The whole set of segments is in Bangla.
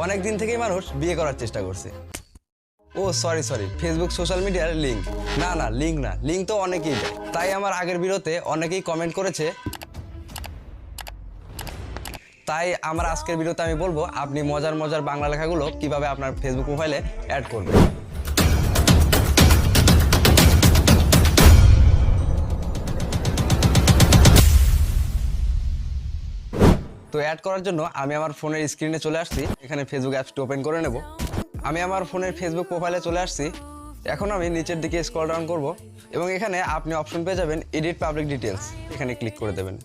অনেক দিন থেকেই মানুষ বিয়ে করার চেষ্টা করছে। ও সরি ফেসবুক সোশ্যাল মিডিয়ার লিঙ্ক না লিঙ্ক তো অনেকেই দেয়। তাই আমার আগের ভিডিওতে অনেকেই কমেন্ট করেছে, তাই আমার আজকের ভিডিওতে আমি বলবো আপনি মজার বাংলা লেখাগুলো কিভাবে আপনার ফেসবুক প্রোফাইলে অ্যাড করবেন। তো অ্যাড করার জন্য আমি আমার ফোনের স্ক্রিনে চলে আসছি। এখানে ফেসবুক অ্যাপসটি ওপেন করে নেব। আমি আমার ফোনের ফেসবুক প্রোফাইলে চলে আসছি। এখন আমি নিচের দিকে স্ক্রল ডাউন করব এবং এখানে আপনি অপশন পেয়ে যাবেন এডিট পাবলিক ডিটেলস। এখানে ক্লিক করে দেবেন।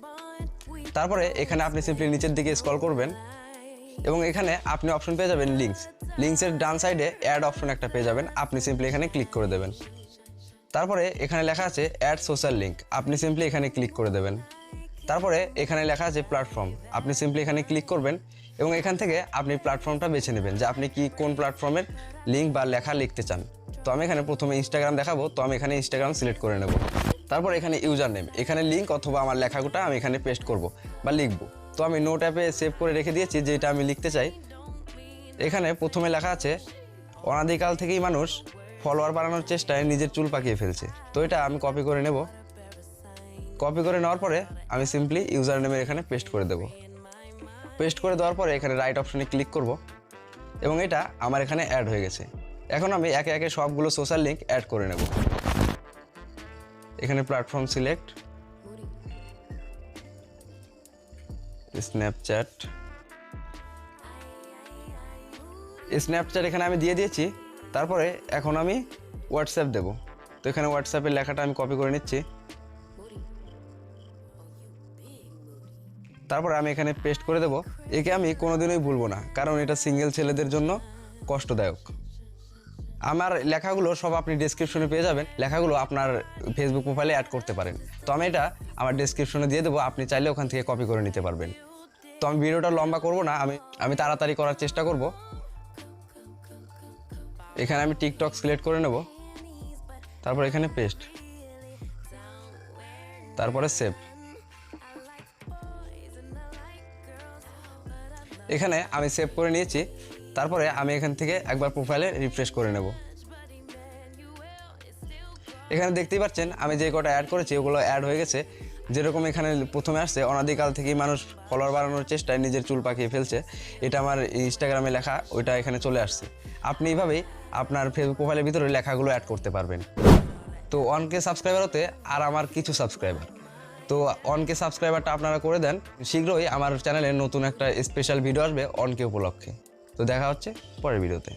তারপরে এখানে আপনি সিম্পলি নিচের দিকে স্ক্রল করবেন এবং এখানে আপনি অপশন পেয়ে যাবেন লিঙ্কসের ডান সাইডে অ্যাড অপশন একটা পেয়ে যাবেন। আপনি সিম্পলি এখানে ক্লিক করে দেবেন। তারপরে এখানে লেখা আছে অ্যাড সোশ্যাল লিঙ্ক। আপনি সিম্পলি এখানে ক্লিক করে দেবেন। তারপরে এখানে লেখা আছে প্ল্যাটফর্ম। আপনি সিম্পলি এখানে ক্লিক করবেন এবং এখান থেকে আপনি প্ল্যাটফর্মটা বেছে নেবেন যে আপনি কোন প্ল্যাটফর্মের লিঙ্ক বা লেখা লিখতে চান। তো আমি এখানে প্রথমে ইনস্টাগ্রাম দেখাবো, তো আমি এখানে ইনস্টাগ্রাম সিলেক্ট করে নেব। তারপর এখানে ইউজার নেম, এখানে লিঙ্ক অথবা আমার লেখাটা আমি এখানে পেস্ট করব বা লিখব। তো আমি নোট অ্যাপে সেভ করে রেখে দিয়েছি যেটা আমি লিখতে চাই। এখানে প্রথমে লেখা আছে অনাদিকাল থেকেই মানুষ ফলোয়ার বাড়ানোর চেষ্টায় নিজের চুল পাকিয়ে ফেলছে। তো এটা আমি কপি করে নেব। কপি করে নেওয়ার পরে আমি সিম্পলি ইউজার নেমের এখানে পেস্ট করে দেব। পেস্ট করে দেওয়ার পরে এখানে রাইট অপশনে ক্লিক করব এবং এটা আমার এখানে অ্যাড হয়ে গেছে। এখন আমি একে একে সবগুলো সোশ্যাল লিঙ্ক অ্যাড করে নেব। এখানে প্ল্যাটফর্ম সিলেক্ট, স্ন্যাপচ্যাট এখানে আমি দিয়ে দিয়েছি। তারপরে এখন আমি হোয়াটসঅ্যাপ দেব। তো এখানে হোয়াটসঅ্যাপের লেখাটা আমি কপি করে নিচ্ছি। তারপরে আমি এখানে পেস্ট করে দেব। একে আমি কোনোদিনই ভুলবো না, কারণ এটা সিঙ্গেল ছেলেদের জন্য কষ্টদায়ক। আমার লেখাগুলো সব আপনি ডেসক্রিপশনে পেয়ে যাবেন। লেখাগুলো আপনার ফেসবুক প্রোফাইলে অ্যাড করতে পারেন। তো আমি এটা আমার ডেসক্রিপশনে দিয়ে দেবো, আপনি চাইলে ওখান থেকে কপি করে নিতে পারবেন। তো আমি ভিডিওটা লম্বা করব না, আমি তাড়াতাড়ি করার চেষ্টা করব। এখানে আমি টিকটক সিলেক্ট করে নেব। তারপর এখানে পেস্ট, তারপরে সেভ। এখানে আমি সেভ করে নিয়েছি। তারপরে আমি এখান থেকে একবার প্রোফাইলে রিফ্রেশ করে নেব। এখানে দেখতেই পাচ্ছেন আমি যে কটা অ্যাড করেছি ওগুলো অ্যাড হয়ে গেছে। যেরকম এখানে প্রথমে আসছে অনাদিকাল থেকেই মানুষ ফলোয়ার বাড়ানোর চেষ্টায় নিজের চুল পাকিয়ে ফেলছে, এটা আমার ইনস্টাগ্রামে লেখা, ওইটা এখানে চলে আসছে। আপনি এইভাবেই আপনার ফেসবুক প্রোফাইলের ভিতরে লেখাগুলো অ্যাড করতে পারবেন। তো 1K সাবস্ক্রাইবার হতে আর আমার কিছু সাবস্ক্রাইবার, তো 1K সাবস্ক্রাইবারটা আপনারা করে দেন। শীঘ্রই আমার চ্যানেলে নতুন একটা স্পেশাল ভিডিও আসবে 1K উপলক্ষে। তো দেখা হচ্ছে পরের ভিডিওতে।